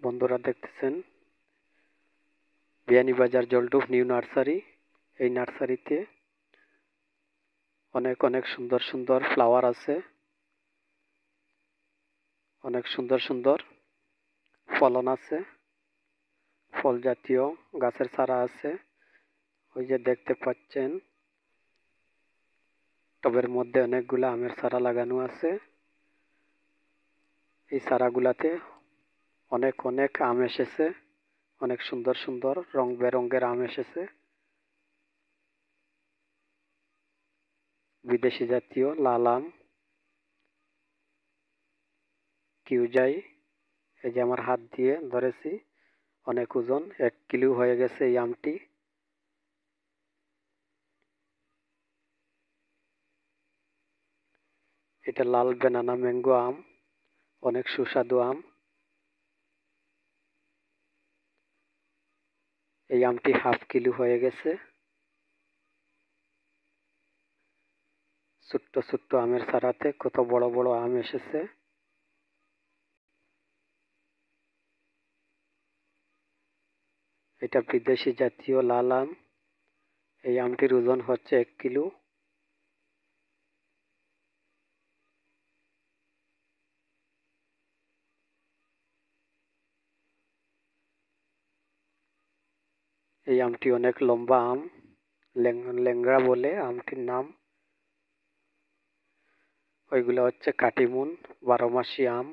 বন্ধুরা দেখতেছেন Beanibazar জলডুব new nursery. এই নার্সারিতে অনেক অনেক সুন্দর সুন্দর ফ্লাওয়ার আছে, অনেক সুন্দর সুন্দর ফলন আছে, ফল জাতীয় গাছের চারা আছে। ওই যে দেখতে পাচ্ছেন টবের মধ্যে অনেকগুলা আমের চারা লাগানো আছে। এই চারাগুলাতে অনেক অনেক আম এসেছে, অনেক সুন্দর সুন্দর রং বেরঙের আম এসেছে। বিদেশি জাতীয় লাল আম, কিউজাই। এই যে আমার হাত দিয়ে ধরেছি, অনেক ওজন, 1 কিলো হয়ে গেছে এই আমটি। এটা লাল বেনানা ম্যাঙ্গো আম, অনেক সুস্বাদু আম। এই আমটি 1/2 কিলো হয়ে গেছে। ছোট্ট ছোট্ট আমের চারাতে কত বড় বড় আম এসেছে। এটা বিদেশি জাতীয় লাল আম। এই আমটির ওজন হচ্ছে 1 কিলো। এই আমটি অনেক লম্বা আম, ল্যাংড়া বলে আমটির নাম। ওইগুলো হচ্ছে কাটিমুন, 12 মাসি আম,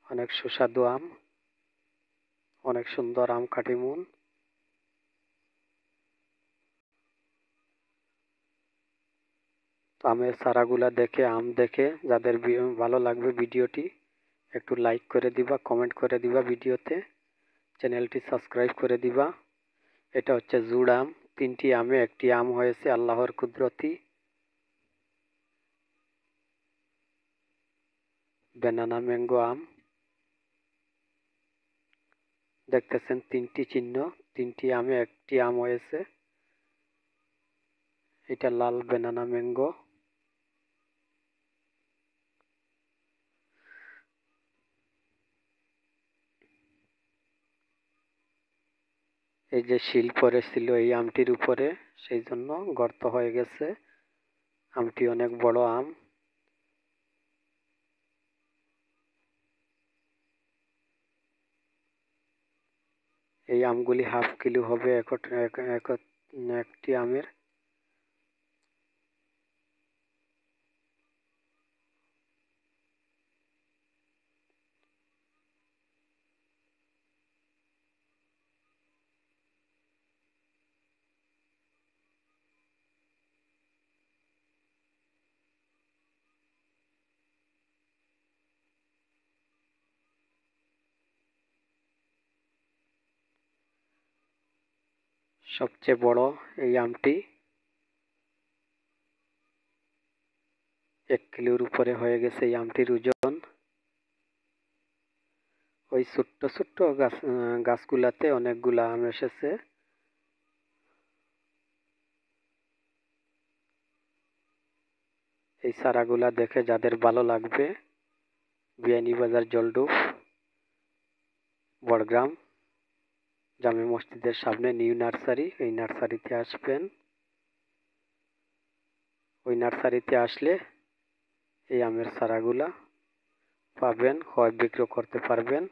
অনেক সুস্বাদু আম, অনেক সুন্দর আম কাটিমুন। আমের চারাগুলা দেখে, আম দেখে যাদের ভালো লাগবে ভিডিওটি, একটু লাইক করে দিবা, কমেন্ট করে দিবা, ভিডিওতে চ্যানেলটি সাবস্ক্রাইব করে দিবা। এটা হচ্ছে জুড় আম, 3টি আমে 1টি আম হয়েছে আল্লাহর কুদরতি। বেনানা ম্যাঙ্গো আম দেখতেছেন, 3টি চিহ্ন, 3টি আমে 1টি আম হয়েছে। এটা লাল বেনানা ম্যাঙ্গো। এই যে শিল পড়েছিল এই আমটির উপরে, সেই জন্য গর্ত হয়ে গেছে। আমটি অনেক বড় আম। এই আমগুলি 1/2 কিলো হবে একটি আমের। সবচেয়ে বড় এই আমটি 1 কিলোর উপরে হয়ে গেছে এই আমটির ওজন। ওই ছোট্ট ছোট্ট গাছগুলাতে অনেকগুলা আম এসেছে। এই চারাগুলা দেখে যাদের ভালো লাগবে, বিয়ানীবাজার জলডুব, বড়গ্রাম জামে মসজিদের সামনে নিউ নার্সারি, এই নার্সারিতে আসবেন। ওই নার্সারিতে আসলে এই আমের চারাগুলা পাবেন, ক্রয় বিক্রয় করতে পারবেন।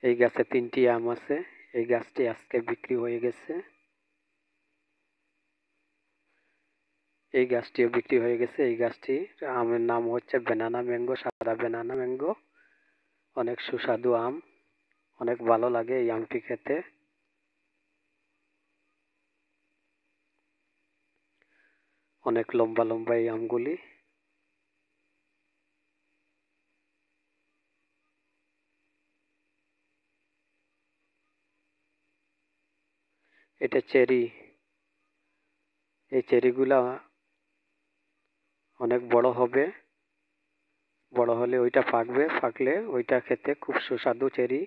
এই গাছে 3টি আম আছে। এই গাছটি আজকে বিক্রি হয়ে গেছে। এই গাছটিও বিক্রি হয়ে গেছে। এই গাছটির আমের নাম হচ্ছে বেনানা ম্যাঙ্গো, সাদা বেনানা ম্যাঙ্গো। অনেক সুস্বাদু আম, অনেক ভালো লাগে এই আমটি খেতে। অনেক লম্বা লম্বা এই আমগুলি। এটা চেরি। এই চেরিগুলা অনেক বড় হবে, বড় হলে ওইটা পাকবে, পাকলে ওইটা খেতে খুব সুস্বাদু চেরি।